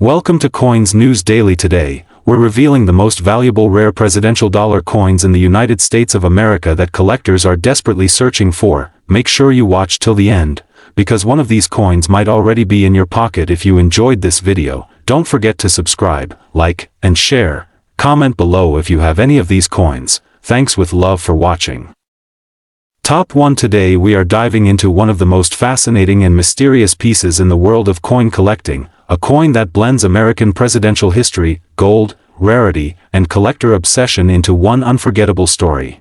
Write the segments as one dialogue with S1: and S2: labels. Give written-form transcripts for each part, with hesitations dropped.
S1: Welcome to Coins News Daily. Today, we're revealing the most valuable rare presidential dollar coins in the United States of America that collectors are desperately searching for. Make sure you watch till the end, because one of these coins might already be in your pocket. If you enjoyed this video, don't forget to subscribe, like, and share. Comment below if you have any of these coins. Thanks with love for watching. Top 1. Today we are diving into one of the most fascinating and mysterious pieces in the world of coin collecting, a coin that blends American presidential history, gold, rarity, and collector obsession into one unforgettable story.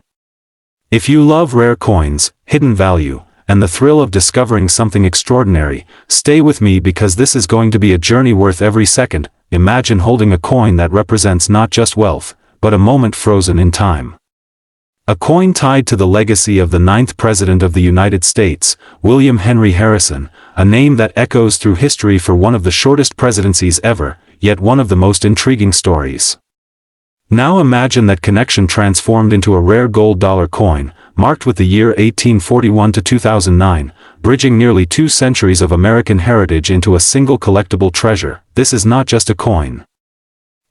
S1: If you love rare coins, hidden value, and the thrill of discovering something extraordinary, stay with me because this is going to be a journey worth every second. Imagine holding a coin that represents not just wealth, but a moment frozen in time. A coin tied to the legacy of the 9th President of the United States, William Henry Harrison, a name that echoes through history for one of the shortest presidencies ever, yet one of the most intriguing stories. Now imagine that connection transformed into a rare gold dollar coin, marked with the year 1841 to 2009, bridging nearly 2 centuries of American heritage into a single collectible treasure. This is not just a coin.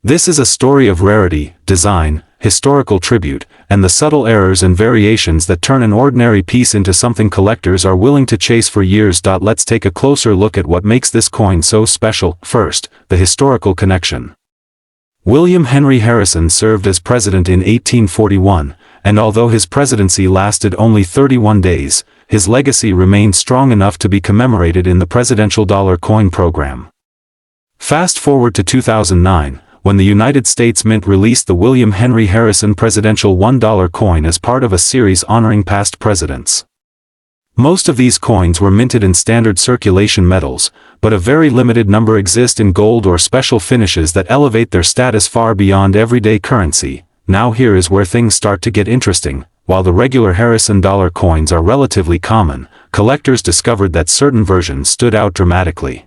S1: This is a story of rarity, design, historical tribute, and the subtle errors and variations that turn an ordinary piece into something collectors are willing to chase for years. Let's take a closer look at what makes this coin so special. First, the historical connection. William Henry Harrison served as president in 1841, and although his presidency lasted only 31 days, his legacy remained strong enough to be commemorated in the presidential dollar coin program. Fast forward to 2009, when the United States Mint released the William Henry Harrison Presidential $1 coin as part of a series honoring past presidents. Most of these coins were minted in standard circulation metals, but a very limited number exist in gold or special finishes that elevate their status far beyond everyday currency. Now here is where things start to get interesting. While the regular Harrison dollar coins are relatively common, collectors discovered that certain versions stood out dramatically.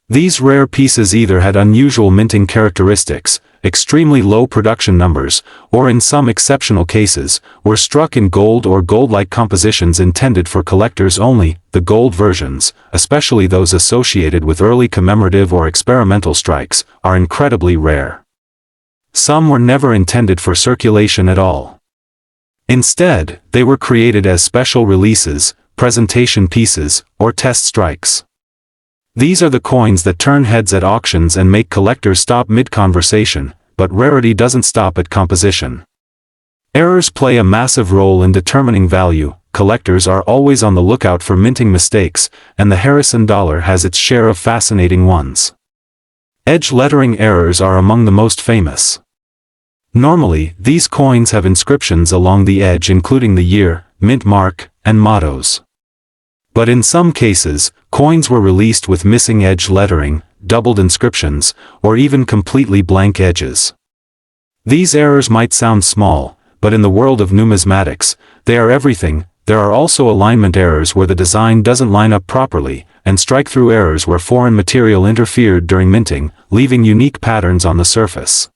S1: These rare pieces either had unusual minting characteristics, extremely low production numbers, or in some exceptional cases, were struck in gold or gold-like compositions intended for collectors only. The gold versions, especially those associated with early commemorative or experimental strikes, are incredibly rare. Some were never intended for circulation at all. Instead, they were created as special releases, presentation pieces, or test strikes. These are the coins that turn heads at auctions and make collectors stop mid-conversation, but rarity doesn't stop at composition. Errors play a massive role in determining value. Collectors are always on the lookout for minting mistakes, and the Harrison dollar has its share of fascinating ones. Edge lettering errors are among the most famous. Normally, these coins have inscriptions along the edge including the year, mint mark, and mottos. But in some cases, coins were released with missing edge lettering, doubled inscriptions, or even completely blank edges. These errors might sound small, but in the world of numismatics, they are everything. There are also alignment errors where the design doesn't line up properly, and strike-through errors where foreign material interfered during minting, leaving unique patterns on the surface.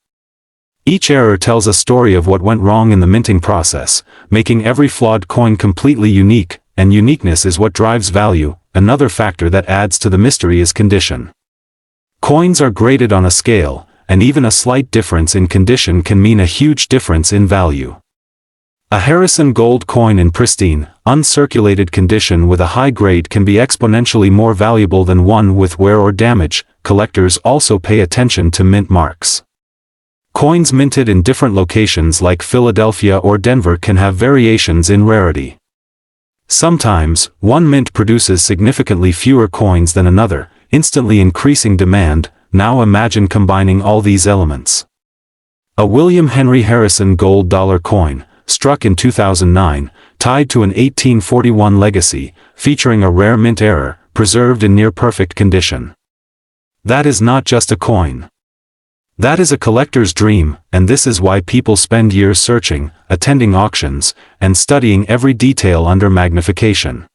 S1: Each error tells a story of what went wrong in the minting process, making every flawed coin completely unique. And uniqueness is what drives value. Another factor that adds to the mystery is condition. Coins are graded on a scale, and even a slight difference in condition can mean a huge difference in value. A Harrison gold coin in pristine, uncirculated condition with a high grade can be exponentially more valuable than one with wear or damage. Collectors also pay attention to mint marks. Coins minted in different locations like Philadelphia or Denver can have variations in rarity. Sometimes, one mint produces significantly fewer coins than another, instantly increasing demand. Now imagine combining all these elements. A William Henry Harrison gold dollar coin, struck in 2009, tied to an 1841 legacy, featuring a rare mint error, preserved in near-perfect condition. That is not just a coin. That is a collector's dream, and this is why people spend years searching, attending auctions, and studying every detail under magnification.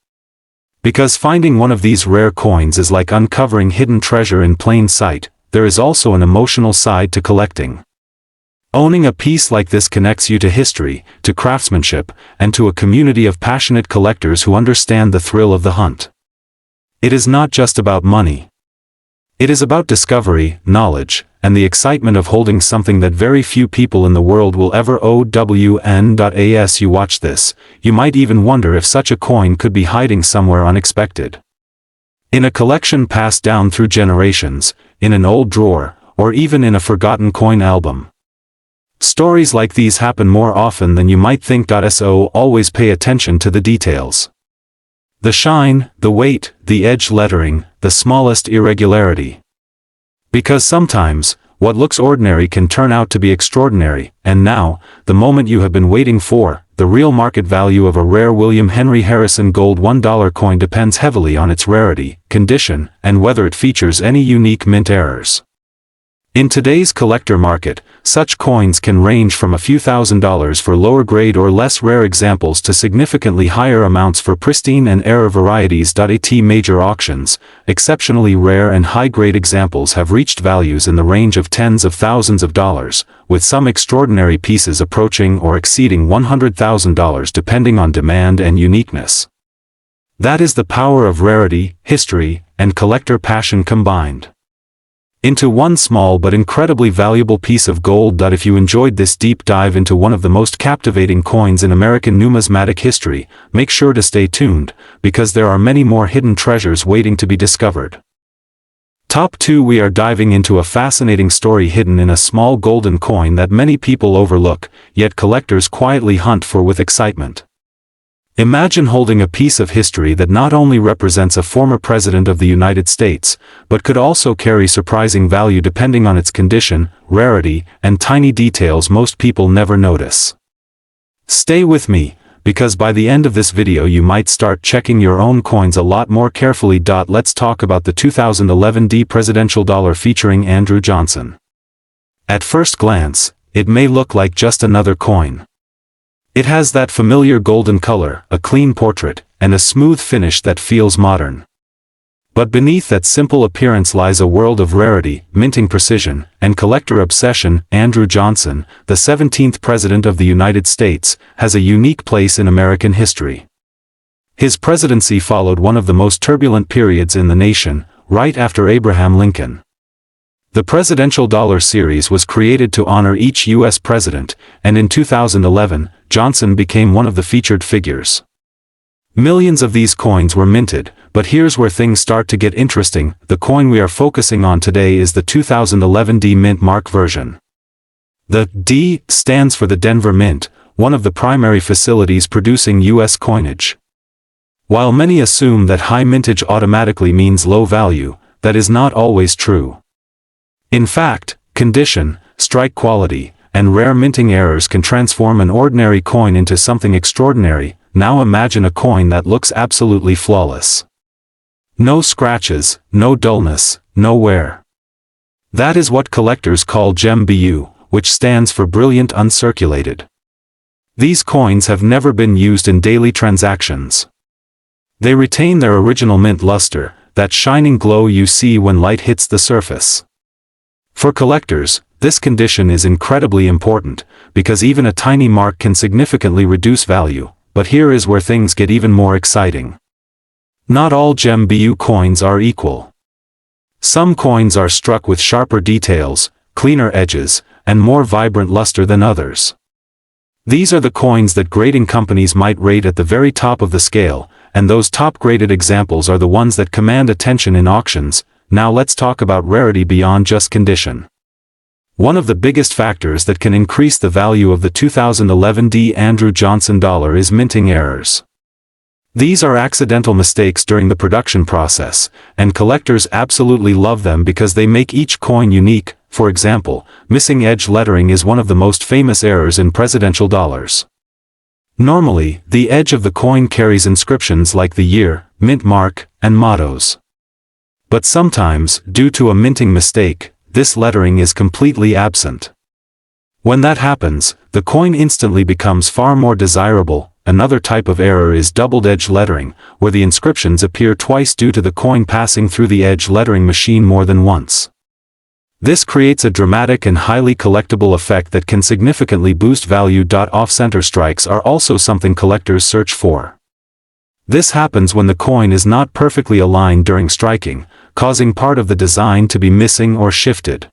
S1: Because finding one of these rare coins is like uncovering hidden treasure in plain sight. There is also an emotional side to collecting. Owning a piece like this connects you to history, to craftsmanship, and to a community of passionate collectors who understand the thrill of the hunt. It is not just about money. It is about discovery, knowledge, and the excitement of holding something that very few people in the world will ever own. As you watch this, you might even wonder if such a coin could be hiding somewhere unexpected. In a collection passed down through generations, in an old drawer, or even in a forgotten coin album. Stories like these happen more often than you might think. So always pay attention to the details. The shine, the weight, the edge lettering, the smallest irregularity. Because sometimes, what looks ordinary can turn out to be extraordinary, and now, the moment you have been waiting for, the real market value of a rare William Henry Harrison gold $1 coin depends heavily on its rarity, condition, and whether it features any unique mint errors. In today's collector market, such coins can range from a few $1,000s for lower grade or less rare examples to significantly higher amounts for pristine and error varieties. At major auctions, exceptionally rare and high-grade examples have reached values in the range of tens of thousands of dollars, with some extraordinary pieces approaching or exceeding $100,000 depending on demand and uniqueness. That is the power of rarity, history, and collector passion combined into one small but incredibly valuable piece of gold. If you enjoyed this deep dive into one of the most captivating coins in American numismatic history, make sure to stay tuned, because there are many more hidden treasures waiting to be discovered. Top 2. We are diving into a fascinating story hidden in a small golden coin that many people overlook, yet collectors quietly hunt for with excitement. Imagine holding a piece of history that not only represents a former president of the United States, but could also carry surprising value depending on its condition, rarity, and tiny details most people never notice. Stay with me, because by the end of this video you might start checking your own coins a lot more carefully. Let's talk about the 2011 presidential dollar featuring Andrew Johnson. At first glance, it may look like just another coin. It has that familiar golden color, a clean portrait, and a smooth finish that feels modern. But beneath that simple appearance lies a world of rarity, minting precision, and collector obsession. Andrew Johnson, the 17th President of the United States, has a unique place in American history. His presidency followed one of the most turbulent periods in the nation, right after Abraham Lincoln. The Presidential Dollar Series was created to honor each U.S. president, and in 2011, Johnson became one of the featured figures. Millions of these coins were minted, but here's where things start to get interesting. The coin we are focusing on today is the 2011 D Mint Mark version. The D stands for the Denver Mint, one of the primary facilities producing U.S. coinage. While many assume that high mintage automatically means low value, that is not always true. In fact, condition, strike quality, and rare minting errors can transform an ordinary coin into something extraordinary. Now imagine a coin that looks absolutely flawless. No scratches, no dullness, no wear. That is what collectors call Gem BU, which stands for Brilliant Uncirculated. These coins have never been used in daily transactions. They retain their original mint luster, that shining glow you see when light hits the surface. For collectors, this condition is incredibly important, because even a tiny mark can significantly reduce value. But here is where things get even more exciting. Not all Gem BU coins are equal. Some coins are struck with sharper details, cleaner edges, and more vibrant luster than others. These are the coins that grading companies might rate at the very top of the scale, and those top-graded examples are the ones that command attention in auctions. Now let's talk about rarity beyond just condition. One of the biggest factors that can increase the value of the 2011 D Andrew Johnson dollar is minting errors. These are accidental mistakes during the production process, and collectors absolutely love them because they make each coin unique. For example, missing edge lettering is one of the most famous errors in presidential dollars. Normally, the edge of the coin carries inscriptions like the year, mint mark, and mottos. But sometimes, due to a minting mistake, this lettering is completely absent. When that happens, the coin instantly becomes far more desirable. Another type of error is doubled edge lettering, where the inscriptions appear twice due to the coin passing through the edge lettering machine more than once. This creates a dramatic and highly collectible effect that can significantly boost value. Off-center strikes are also something collectors search for. This happens when the coin is not perfectly aligned during striking, causing part of the design to be missing or shifted.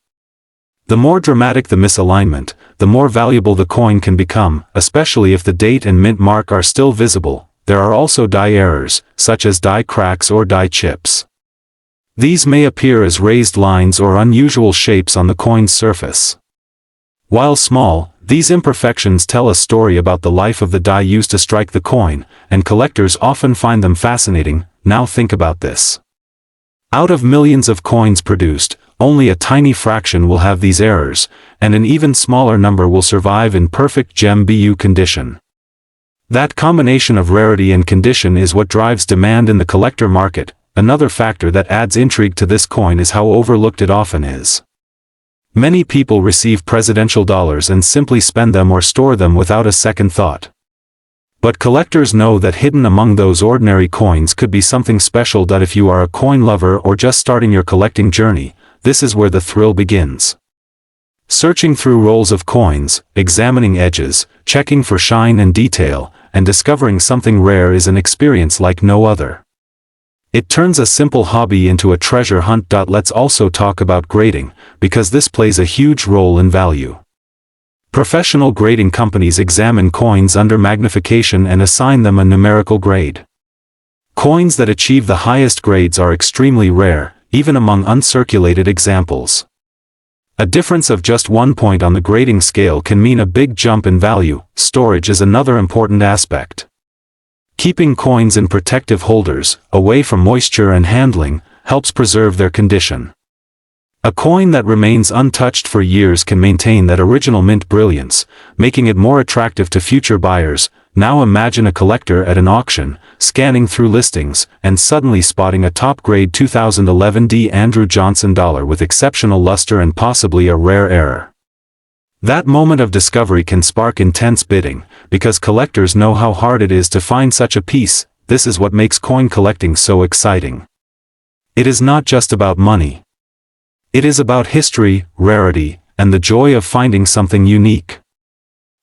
S1: The more dramatic the misalignment, the more valuable the coin can become, especially if the date and mint mark are still visible. There are also die errors, such as die cracks or die chips. These may appear as raised lines or unusual shapes on the coin's surface. While small, these imperfections tell a story about the life of the die used to strike the coin, and collectors often find them fascinating. Now think about this. Out of millions of coins produced, only a tiny fraction will have these errors, and an even smaller number will survive in perfect gem BU condition. That combination of rarity and condition is what drives demand in the collector market. Another factor that adds intrigue to this coin is how overlooked it often is. Many people receive presidential dollars and simply spend them or store them without a second thought. But collectors know that hidden among those ordinary coins could be something special. That if you are a coin lover or just starting your collecting journey, this is where the thrill begins. Searching through rolls of coins, examining edges, checking for shine and detail, and discovering something rare is an experience like no other. It turns a simple hobby into a treasure hunt. Let's also talk about grading, because this plays a huge role in value. Professional grading companies examine coins under magnification and assign them a numerical grade. Coins that achieve the highest grades are extremely rare, even among uncirculated examples. A difference of just 1 point on the grading scale can mean a big jump in value. Storage is another important aspect. Keeping coins in protective holders, away from moisture and handling, helps preserve their condition. A coin that remains untouched for years can maintain that original mint brilliance, making it more attractive to future buyers. Now imagine a collector at an auction, scanning through listings, and suddenly spotting a top-grade 2011 D. Andrew Johnson dollar with exceptional luster and possibly a rare error. That moment of discovery can spark intense bidding, because collectors know how hard it is to find such a piece. This is what makes coin collecting so exciting. It is not just about money. It is about history, rarity, and the joy of finding something unique.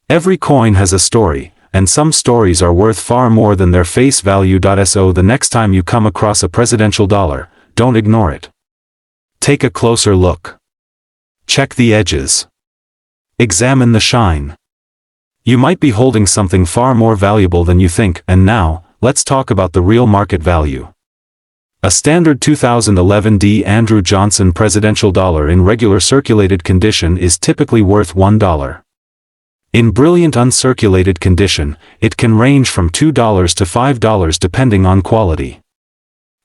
S1: Every coin has a story, and some stories are worth far more than their face value. So the next time you come across a presidential dollar, don't ignore it. Take a closer look. Check the edges. Examine the shine. You might be holding something far more valuable than you think. And now, let's talk about the real market value. A standard 2011 D. Andrew Johnson presidential dollar in regular circulated condition is typically worth $1. In brilliant uncirculated condition, it can range from $2 to $5 depending on quality.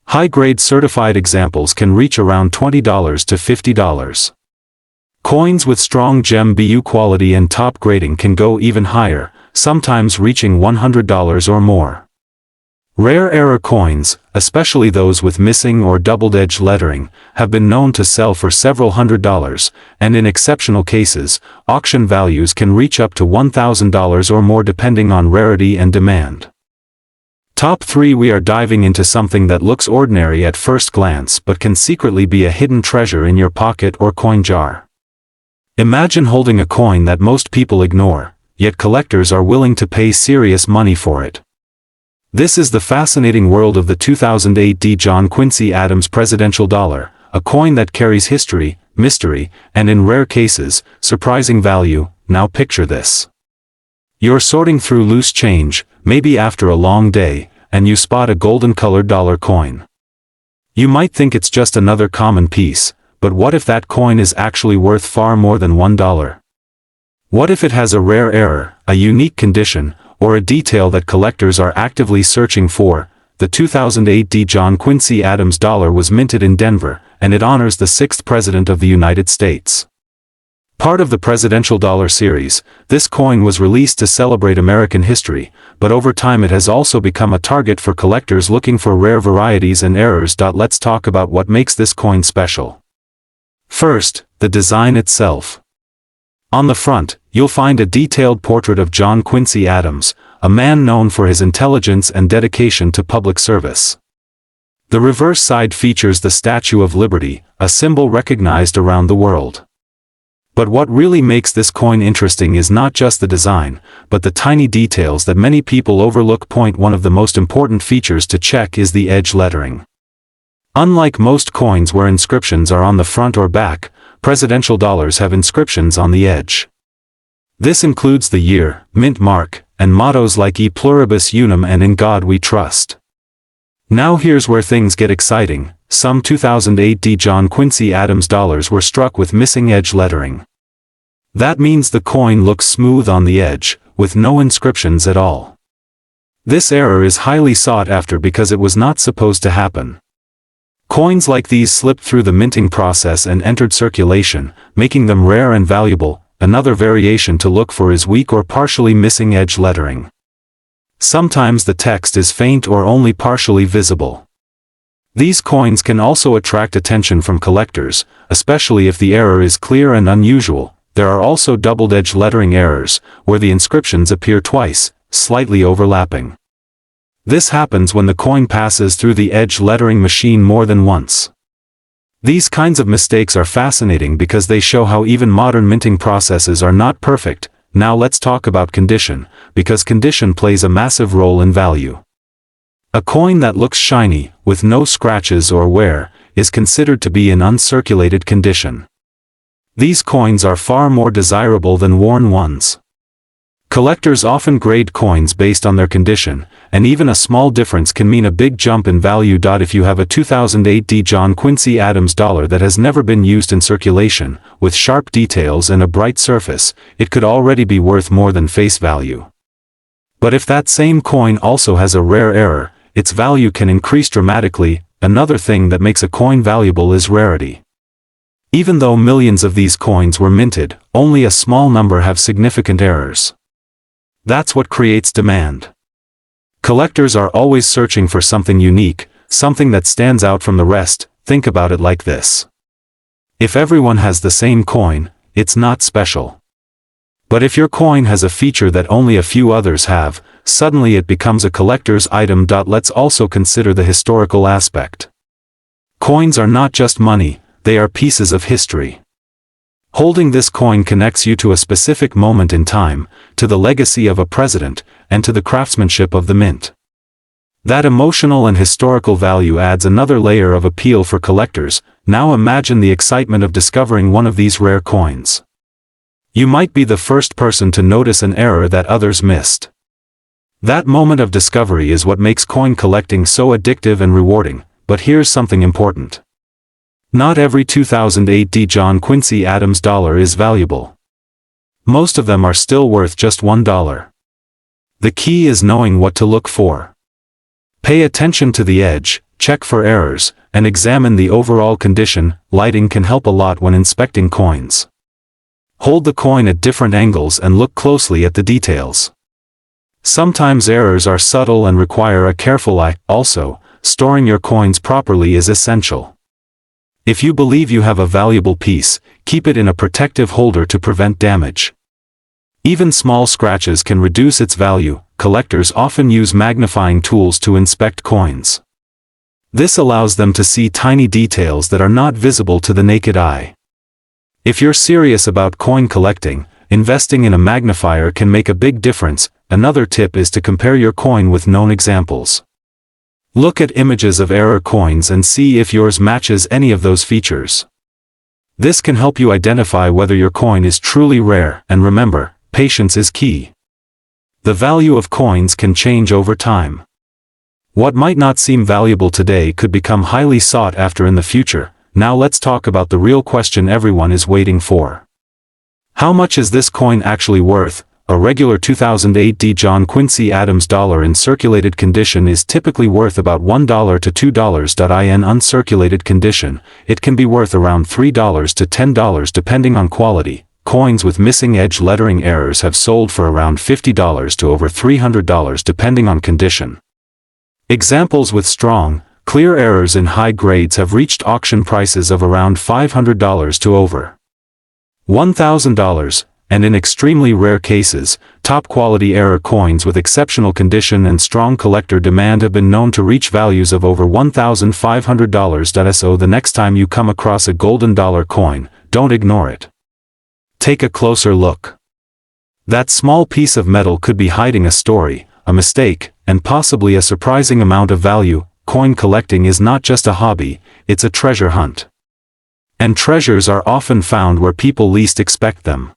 S1: High-grade certified examples can reach around $20 to $50. Coins with strong gem BU quality and top grading can go even higher, sometimes reaching $100 or more. Rare error coins, especially those with missing or double-edged lettering, have been known to sell for several $100s, and in exceptional cases, auction values can reach up to $1,000 or more depending on rarity and demand. Top 3. We are diving into something that looks ordinary at first glance but can secretly be a hidden treasure in your pocket or coin jar. Imagine holding a coin that most people ignore, yet collectors are willing to pay serious money for it. This is the fascinating world of the 2008 D. John Quincy Adams presidential dollar, a coin that carries history, mystery, and in rare cases, surprising value. Now picture this. You're sorting through loose change, maybe after a long day, and you spot a golden-colored dollar coin. You might think it's just another common piece, but what if that coin is actually worth far more than $1? What if it has a rare error, a unique condition, or a detail that collectors are actively searching for? The 2008 D. John Quincy Adams dollar was minted in Denver, and it honors the 6th President of the United States. Part of the presidential dollar series, this coin was released to celebrate American history, but over time it has also become a target for collectors looking for rare varieties and errors. Let's talk about what makes this coin special. First, the design itself. On the front, you'll find a detailed portrait of John Quincy Adams, a man known for his intelligence and dedication to public service. The reverse side features the Statue of Liberty, a symbol recognized around the world. But what really makes this coin interesting is not just the design, but the tiny details that many people overlook. One of the most important features to check is the edge lettering. Unlike most coins where inscriptions are on the front or back, presidential dollars have inscriptions on the edge. This includes the year, mint mark, and mottos like E pluribus unum and In God We Trust. Now here's where things get exciting. Some 2008 John Quincy Adams dollars were struck with missing edge lettering. That means the coin looks smooth on the edge, with no inscriptions at all. This error is highly sought after because it was not supposed to happen. Coins like these slipped through the minting process and entered circulation, making them rare and valuable. Another variation to look for is weak or partially missing edge lettering. Sometimes the text is faint or only partially visible. These coins can also attract attention from collectors, especially if the error is clear and unusual. There are also doubled edge lettering errors, where the inscriptions appear twice, slightly overlapping. This happens when the coin passes through the edge lettering machine more than once. These kinds of mistakes are fascinating because they show how even modern minting processes are not perfect. Now let's talk about condition, because condition plays a massive role in value. A coin that looks shiny, with no scratches or wear, is considered to be in uncirculated condition. These coins are far more desirable than worn ones. Collectors often grade coins based on their condition, and even a small difference can mean a big jump in value. If you have a 2008 John Quincy Adams dollar that has never been used in circulation, with sharp details and a bright surface, it could already be worth more than face value. But if that same coin also has a rare error, its value can increase dramatically. Another thing that makes a coin valuable is rarity. Even though millions of these coins were minted, only a small number have significant errors. That's what creates demand. Collectors are always searching for something unique, something that stands out from the rest. Think about it like this. If everyone has the same coin, it's not special. But if your coin has a feature that only a few others have, suddenly it becomes a collector's item. Let's also consider the historical aspect. Coins are not just money, they are pieces of history. Holding this coin connects you to a specific moment in time, to the legacy of a president, and to the craftsmanship of the mint. That emotional and historical value adds another layer of appeal for collectors. Now imagine the excitement of discovering one of these rare coins. You might be the first person to notice an error that others missed. That moment of discovery is what makes coin collecting so addictive and rewarding. But here's something important. Not every 2008 John Quincy Adams dollar is valuable. Most of them are still worth just $1. The key is knowing what to look for. Pay attention to the edge, check for errors, and examine the overall condition. Lighting can help a lot when inspecting coins. Hold the coin at different angles and look closely at the details. Sometimes errors are subtle and require a careful eye. Also, storing your coins properly is essential. If you believe you have a valuable piece, keep it in a protective holder to prevent damage. Even small scratches can reduce its value. Collectors often use magnifying tools to inspect coins. This allows them to see tiny details that are not visible to the naked eye. If you're serious about coin collecting, investing in a magnifier can make a big difference. Another tip is to compare your coin with known examples. Look at images of error coins and see if yours matches any of those features. This can help you identify whether your coin is truly rare. And remember, patience is key. The value of coins can change over time. What might not seem valuable today could become highly sought after in the future. Now let's talk about the real question everyone is waiting for. How much is this coin actually worth? A regular 2008 John Quincy Adams dollar in circulated condition is typically worth about $1 to $2. In uncirculated condition, it can be worth around $3 to $10 depending on quality. Coins with missing edge lettering errors have sold for around $50 to over $300 depending on condition. Examples with strong, clear errors in high grades have reached auction prices of around $500 to over $1,000. And in extremely rare cases, top-quality error coins with exceptional condition and strong collector demand have been known to reach values of over $1,500. So the next time you come across a golden dollar coin, don't ignore it. Take a closer look. That small piece of metal could be hiding a story, a mistake, and possibly a surprising amount of value. coin collecting is not just a hobby, it's a treasure hunt. And treasures are often found where people least expect them.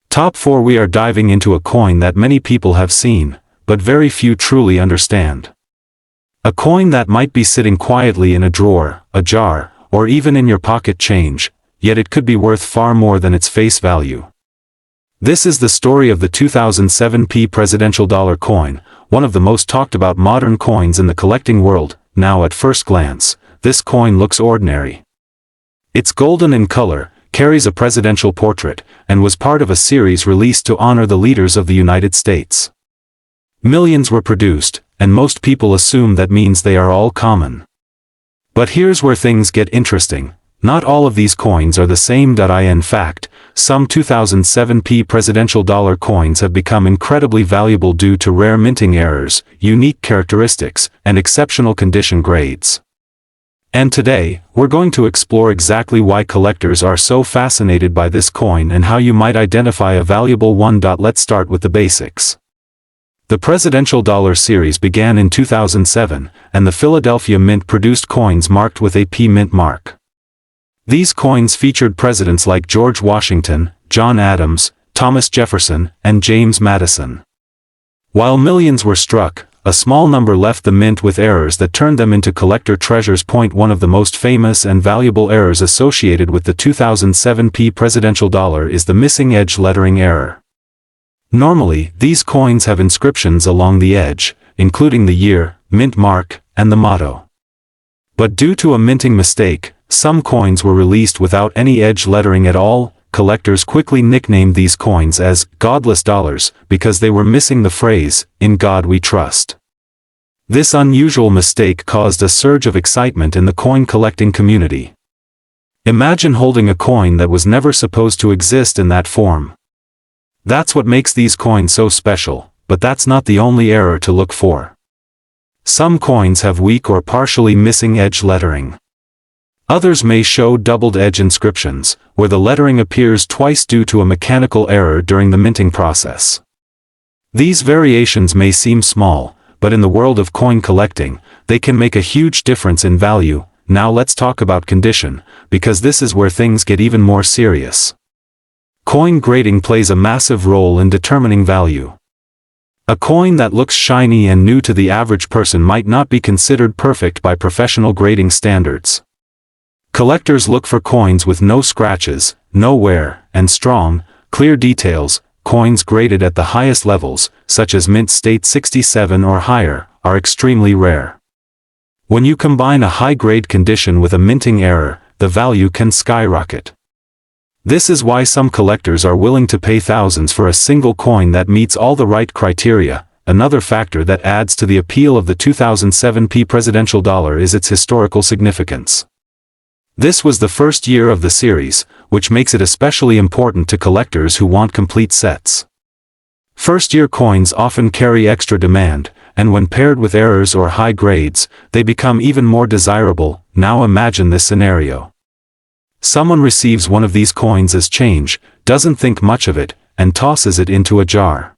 S1: Top 4. We are diving into a coin that many people have seen, but very few truly understand. A coin that might be sitting quietly in a drawer, a jar, or even in your pocket change, yet it could be worth far more than its face value. This is the story of the 2007 presidential dollar coin, one of the most talked about modern coins in the collecting world. Now at first glance, this coin looks ordinary. It's golden in color, carries a presidential portrait, and was part of a series released to honor the leaders of the United States. Millions were produced, and most people assume that means they are all common. But here's where things get interesting. Not all of these coins are the same. In fact, some 2007 presidential dollar coins have become incredibly valuable due to rare minting errors, unique characteristics, and exceptional condition grades. And today, we're going to explore exactly why collectors are so fascinated by this coin and how you might identify a valuable one. Let's start with the basics. The presidential dollar series began in 2007, and the Philadelphia Mint produced coins marked with a P Mint mark. These coins featured presidents like George Washington, John Adams, Thomas Jefferson, and James Madison. While millions were struck, a small number left the mint with errors that turned them into collector treasures. One of the most famous and valuable errors associated with the 2007 presidential dollar is the missing edge lettering error. Normally, these coins have inscriptions along the edge, including the year, mint mark, and the motto. But due to a minting mistake, some coins were released without any edge lettering at all. Collectors quickly nicknamed these coins as godless dollars because they were missing the phrase, "In God We Trust." This unusual mistake caused a surge of excitement in the coin collecting community. Imagine holding a coin that was never supposed to exist in that form. That's what makes these coins so special, but that's not the only error to look for. Some coins have weak or partially missing edge lettering. Others may show doubled edge inscriptions, where the lettering appears twice due to a mechanical error during the minting process. These variations may seem small, but in the world of coin collecting, they can make a huge difference in value. Now let's talk about condition, because this is where things get even more serious. Coin grading plays a massive role in determining value. A coin that looks shiny and new to the average person might not be considered perfect by professional grading standards. Collectors look for coins with no scratches, no wear, and strong, clear details. Coins graded at the highest levels, such as mint state 67 or higher, are extremely rare. When you combine a high-grade condition with a minting error, the value can skyrocket. This is why some collectors are willing to pay thousands for a single coin that meets all the right criteria. Another factor that adds to the appeal of the 2007 presidential dollar is its historical significance. This was the first year of the series, which makes it especially important to collectors who want complete sets. First-year coins often carry extra demand, and when paired with errors or high grades, they become even more desirable. Now imagine this scenario. Someone receives one of these coins as change, doesn't think much of it, and tosses it into a jar.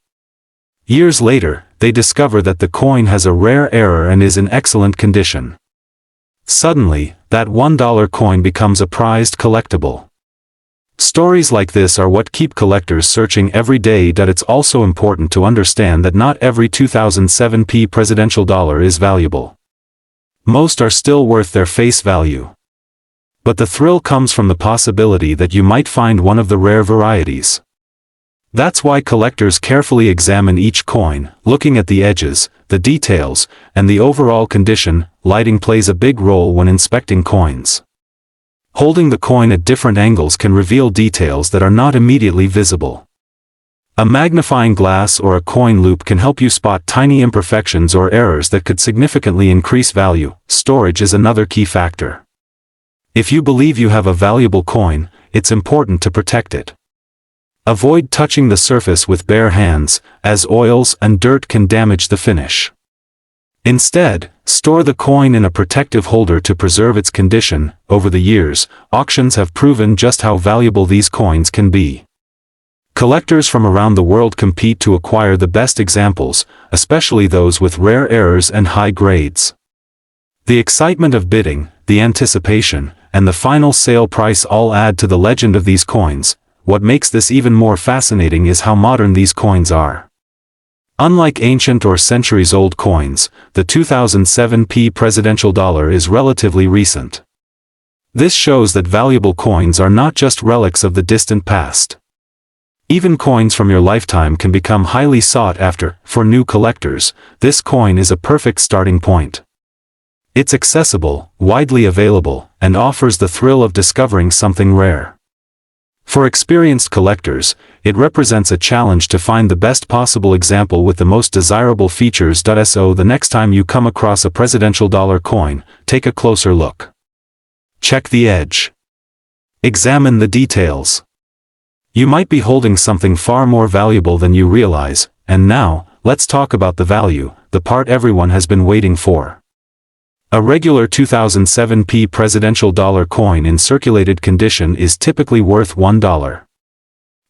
S1: Years later, they discover that the coin has a rare error and is in excellent condition. Suddenly, that $1 coin becomes a prized collectible. Stories like this are what keep collectors searching every day. It's also important to understand that not every 2007 presidential dollar is valuable. Most are still worth their face value. But the thrill comes from the possibility that you might find one of the rare varieties. That's why collectors carefully examine each coin, looking at the edges, the details, and the overall condition. Lighting plays a big role when inspecting coins. Holding the coin at different angles can reveal details that are not immediately visible. A magnifying glass or a coin loop can help you spot tiny imperfections or errors that could significantly increase value. Storage is another key factor. If you believe you have a valuable coin, it's important to protect it. Avoid touching the surface with bare hands, as oils and dirt can damage the finish. Instead, store the coin in a protective holder to preserve its condition. Over the years, auctions have proven just how valuable these coins can be. Collectors from around the world compete to acquire the best examples, especially those with rare errors and high grades. The excitement of bidding, the anticipation, and the final sale price all add to the legend of these coins. What makes this even more fascinating is how modern these coins are. Unlike ancient or centuries-old coins, the 2007 presidential dollar is relatively recent. This shows that valuable coins are not just relics of the distant past. Even coins from your lifetime can become highly sought after. For new collectors, this coin is a perfect starting point. It's accessible, widely available, and offers the thrill of discovering something rare. For experienced collectors, it represents a challenge to find the best possible example with the most desirable features. So the next time you come across a presidential dollar coin, take a closer look. Check the edge. Examine the details. You might be holding something far more valuable than you realize. And now, let's talk about the value, the part everyone has been waiting for. A regular 2007 presidential dollar coin in circulated condition is typically worth $1.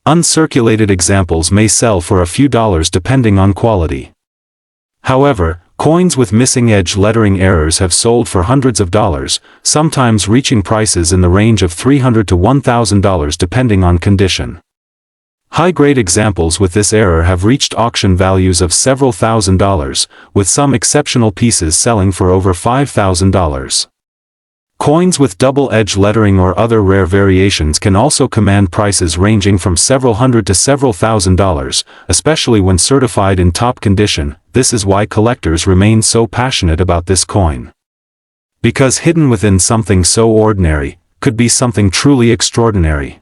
S1: Uncirculated examples may sell for a few dollars depending on quality. However, coins with missing edge lettering errors have sold for hundreds of dollars, sometimes reaching prices in the range of $300 to $1,000 depending on condition. High-grade examples with this error have reached auction values of several $1,000s, with some exceptional pieces selling for over $5,000. Coins with double-edge lettering or other rare variations can also command prices ranging from several hundred to several $1,000s, especially when certified in top condition. This is why collectors remain so passionate about this coin. Because hidden within something so ordinary, could be something truly extraordinary.